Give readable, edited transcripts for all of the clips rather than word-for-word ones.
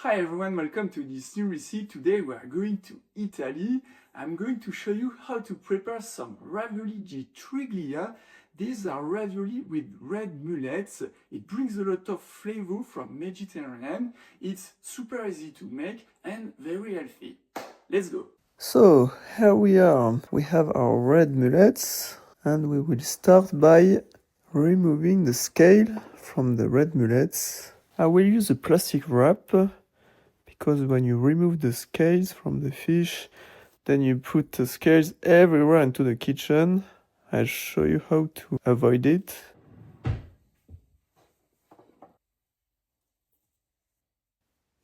Hi everyone, welcome to this new recipe. Today we are going to Italy. I'm going to show you how to prepare some ravioli di triglia. These are ravioli with red mullets. It brings a lot of flavor from Mediterranean. It's super easy to make and very healthy. Let's go. So here we are. We have our red mullets and we will start by removing the scale from the red mullets. I will use a plastic wrap because when you remove the scales from the fish, then you put the scales everywhere into the kitchen. I'll show you how to avoid it.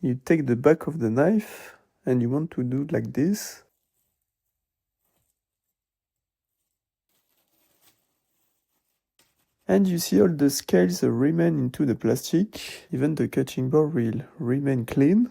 You take the back of the knife and you want to do like this. And you see all the scales remain into the plastic. Even the cutting board will remain clean.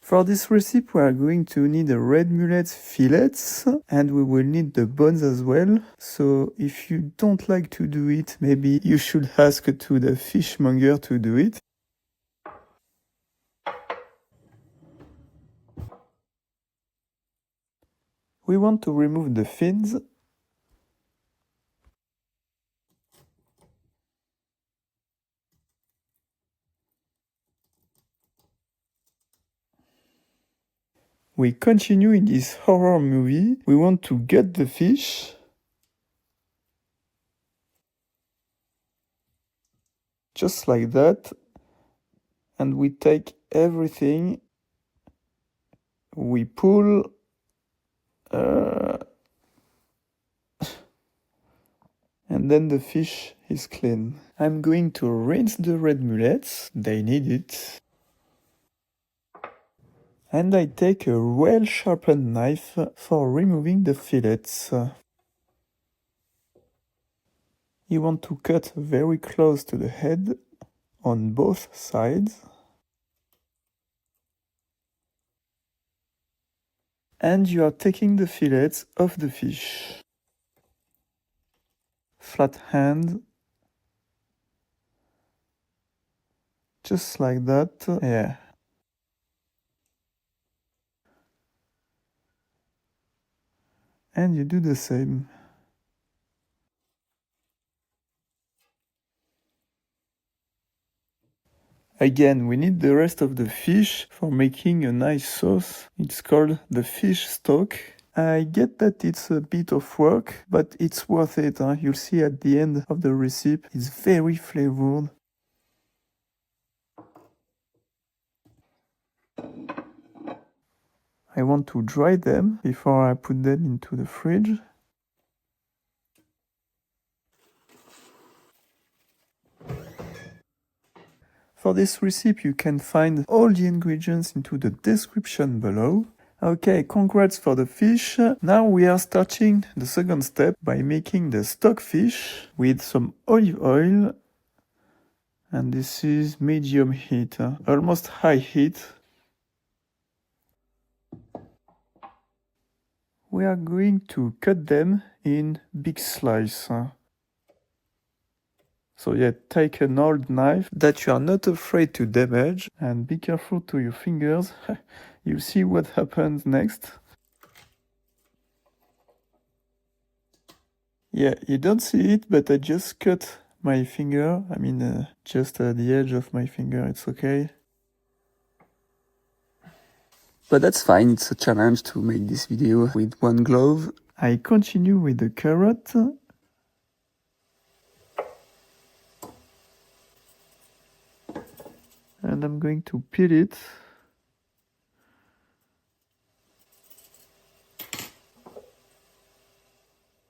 For this recipe we are going to need a red mullet fillets and we will need the bones as well. So if you don't like to do it, maybe you should ask to the fishmonger to do it. We want to remove the fins. We continue in this horror movie. We want to gut the fish. Just like that. And we take everything. We pull. And then the fish is clean. I'm going to rinse the red mullets. They need it. And I take a well-sharpened knife for removing the fillets. You want to cut very close to the head on both sides. And you are taking the fillets off the fish. Flat hand. Just like that. Yeah. And you do the same. Again, we need the rest of the fish for making a nice sauce. It's called the fish stock. I get that it's a bit of work, but it's worth it. You'll see at the end of the recipe, it's very flavored. I want to dry them before I put them into the fridge. For this recipe, you can find all the ingredients into the description below. Okay, congrats for the fish. Now we are starting the second step by making the stock fish with some olive oil. And this is medium heat, almost high heat. We are going to cut them in big slices. So yeah, take an old knife that you are not afraid to damage and be careful to your fingers. You'll see what happens next. Yeah, you don't see it, but I just cut my finger. I mean, just at the edge of my finger, it's okay. But that's fine, it's a challenge to make this video with one glove. I continue with the carrot. And I'm going to peel it.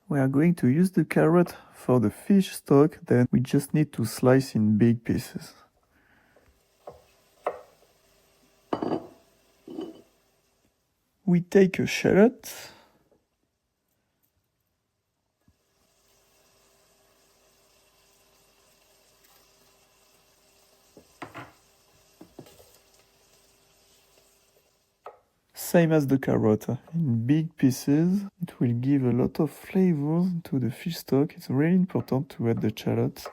We are going to use the carrot for the fish stock, then we just need to slice in big pieces. We take a shallot. same as the carrot, in big pieces. It will give a lot of flavors to the fish stock. It's really important to add the shallot.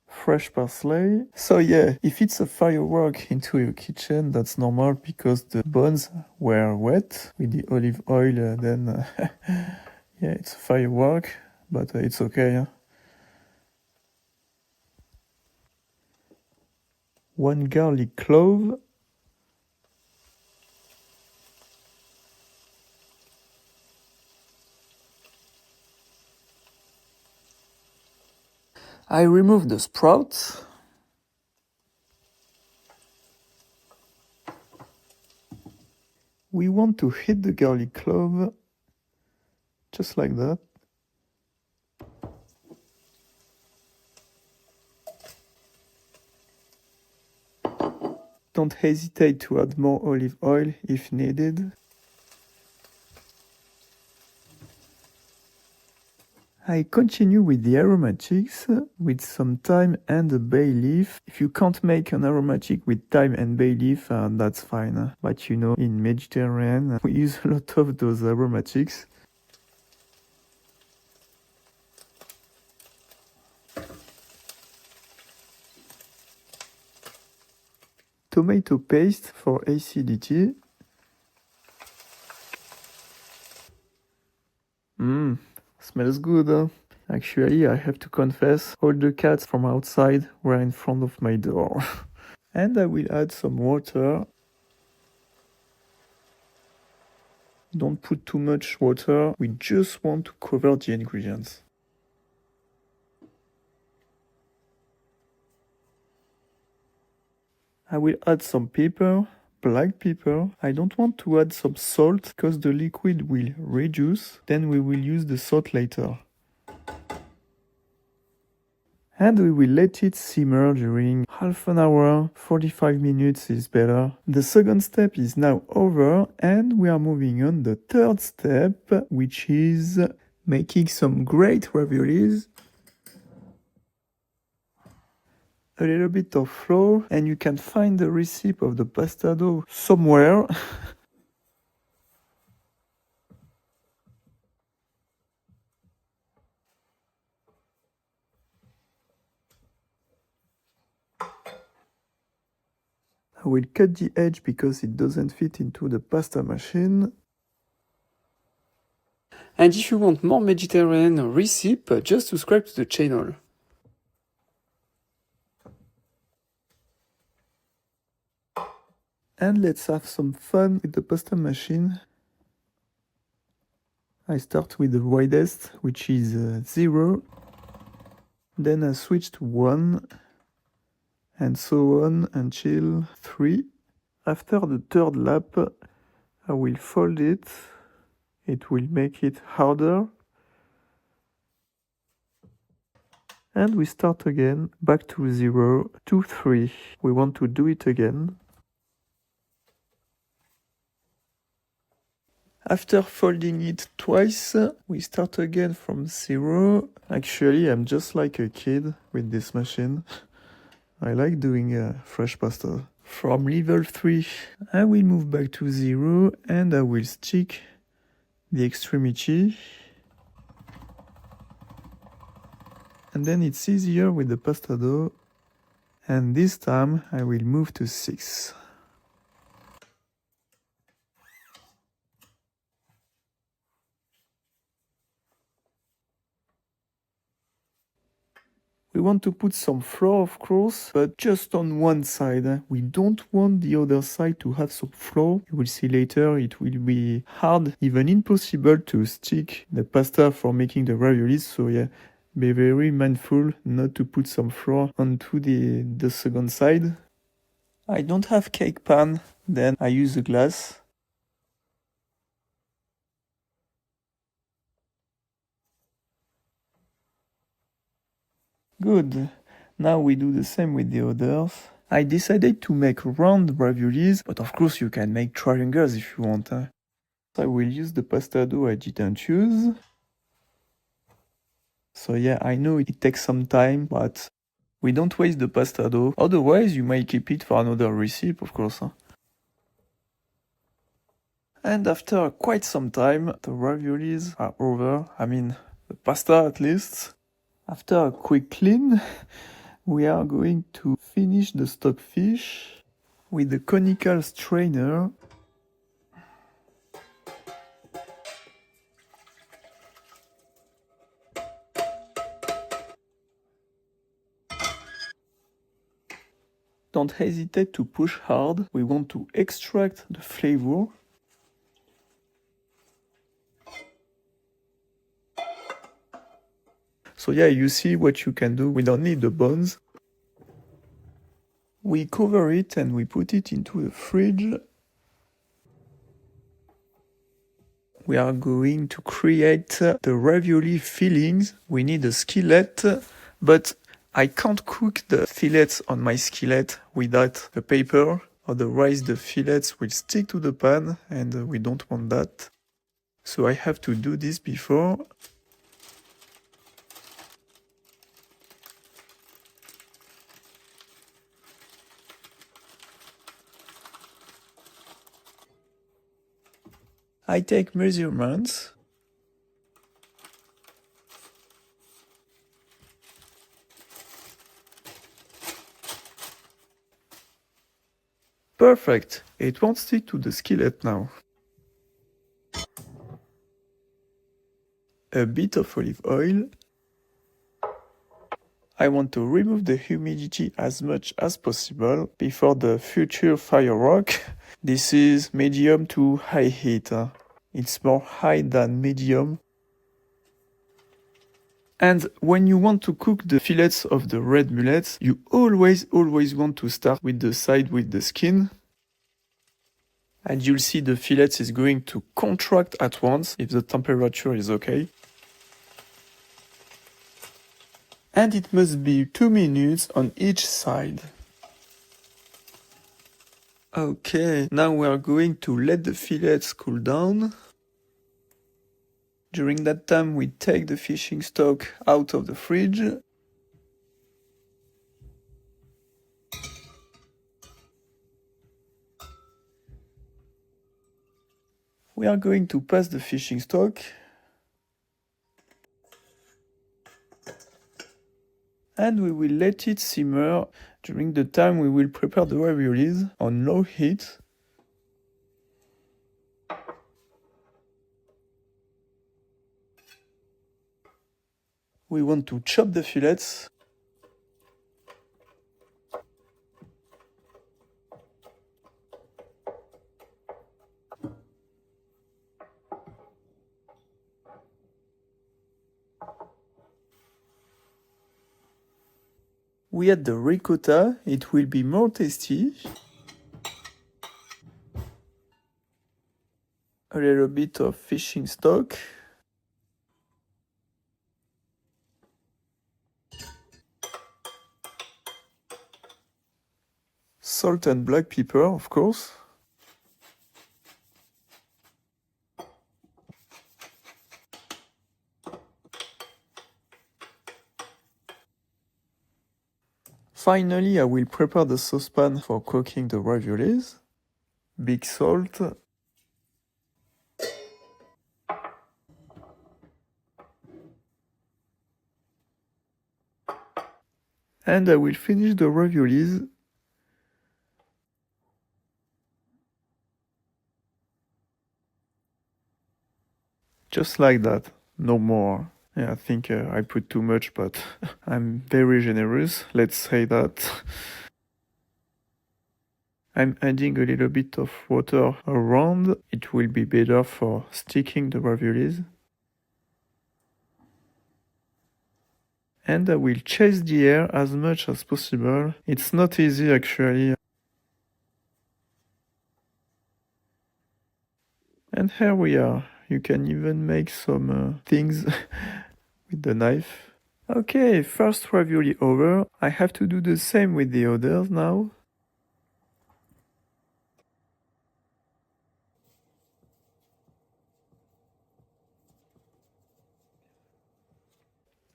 Fresh parsley. So yeah, if it's a firework into your kitchen, that's normal because the bones were wet with the olive oil. Then yeah, it's a firework, but it's okay. 1 garlic clove. I remove the sprouts. We want to hit the garlic clove just like that. Don't hesitate to add more olive oil if needed. I continue with the aromatics with some thyme and a bay leaf. If you can't make an aromatic with thyme and bay leaf, that's fine. But you know, in Mediterranean, we use a lot of those aromatics. Tomato paste for acidity. Smells good. Actually, I have to confess, all the cats from outside were in front of my door. And I will add some water. Don't put too much water, we just want to cover the ingredients. I will add some pepper, black pepper. I don't want to add some salt because the liquid will reduce. Then we will use the salt later. And we will let it simmer during half an hour, 45 minutes is better. The second step is now over and we are moving on the third step, which is making some great raviolis. A little bit of flour, and you can find the recipe of the pasta dough somewhere. I will cut the edge because it doesn't fit into the pasta machine. And if you want more Mediterranean recipe, just subscribe to the channel. And let's have some fun with the pasta machine. I start with the widest, which is 0. Then I switch to 1. And so on until 3. After the third lap, I will fold it. It will make it harder. And we start again, back to 0, to 3. We want to do it again. After folding it twice, we start again from 0. Actually, I'm just like a kid with this machine. I like doing fresh pasta. From level 3, I will move back to 0 and I will stick the extremity. And then it's easier with the pasta dough. And this time I will move to 6. We want to put some flour, of course, but just on one side. We don't want the other side to have some flour. You will see later it will be hard, even impossible to stick the pasta for making the raviolis. So yeah, be very mindful not to put some flour onto the second side. I don't have cake pan, then I use a glass. Good. Now we do the same with the others. I decided to make round raviolis, but of course you can make triangles if you want. I will use the pasta dough I didn't use. So yeah, I know it takes some time, but we don't waste the pasta dough. Otherwise, you might keep it for another recipe, of course. And after quite some time, the raviolis are over. I mean, the pasta at least. After a quick clean, we are going to finish the stockfish with the conical strainer. Don't hesitate to push hard. We want to extract the flavor. So yeah, you see what you can do. We don't need the bones. We cover it and we put it into the fridge. We are going to create the ravioli fillings. We need a skillet, but I can't cook the fillets on my skillet without a paper. Otherwise the fillets will stick to the pan and we don't want that. So I have to do this before. I take measurements. Perfect! It won't stick to the skillet now. A bit of olive oil. I want to remove the humidity as much as possible before the future firework. This is medium to high heat. It's more high than medium. And when you want to cook the fillets of the red mullets, you always want to start with the side with the skin. And you'll see the fillet is going to contract at once if the temperature is okay. And it must be 2 minutes on each side. Okay, now we are going to let the fillets cool down. During that time we take the fishing stock out of the fridge. We are going to pass the fishing stock. And we will let it simmer. During the time we will prepare the raviolis on low heat. We want to chop the fillets. We add the ricotta, it will be more tasty. A little bit of fishing stock. Salt and black pepper, of course. Finally, I will prepare the saucepan for cooking the raviolis. Big salt. And I will finish the raviolis. Just like that, no more. Yeah, I think I put too much, but I'm very generous, let's say that. I'm adding a little bit of water around. It will be better for sticking the raviolis. And I will chase the air as much as possible. It's not easy actually. And here we are. You can even make some things with the knife. Okay, first ravioli over. I have to do the same with the others now.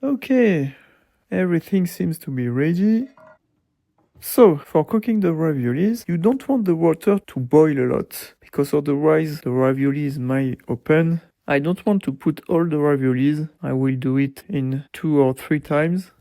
Okay, everything seems to be ready. So, for cooking the raviolis, you don't want the water to boil a lot, because otherwise the raviolis might open. I don't want to put all the raviolis. I will do it in 2 or 3 times.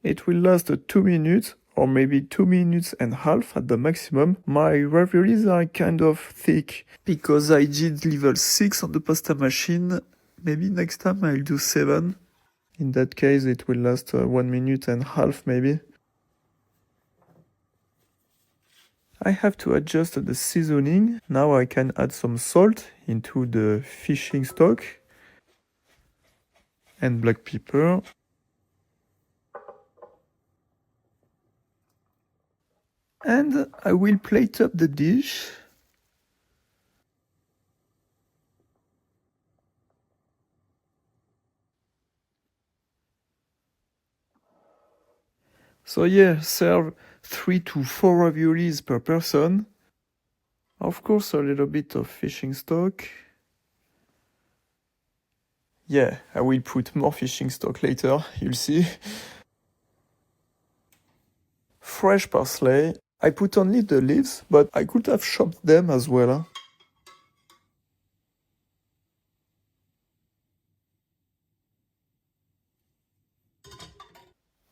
It will last 2 minutes or maybe 2 minutes and a half at the maximum. My raviolis are kind of thick because I did level 6 on the pasta machine. Maybe next time I'll do 7. In that case it will last 1 minute and a half maybe. I have to adjust the seasoning. Now I can add some salt into the fishing stock and black pepper. And I will plate up the dish. So yeah, serve 3 to 4 raviolis per person. Of course, a little bit of fishing stock. Yeah, I will put more fishing stock later, you'll see. Fresh parsley. I put only the leaves, but I could have chopped them as well.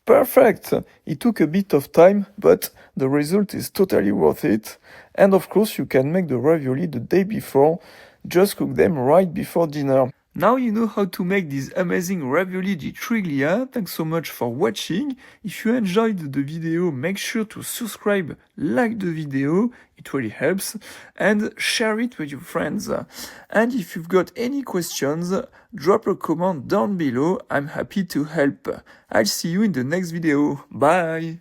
Perfect! It took a bit of time, but the result is totally worth it. And of course, you can make the ravioli the day before. Just cook them right before dinner. Now you know how to make these amazing ravioli di triglia. Thanks so much for watching. If you enjoyed the video, make sure to subscribe, like the video, it really helps, and share it with your friends. And if you've got any questions, drop a comment down below. I'm happy to help. I'll see you in the next video. Bye!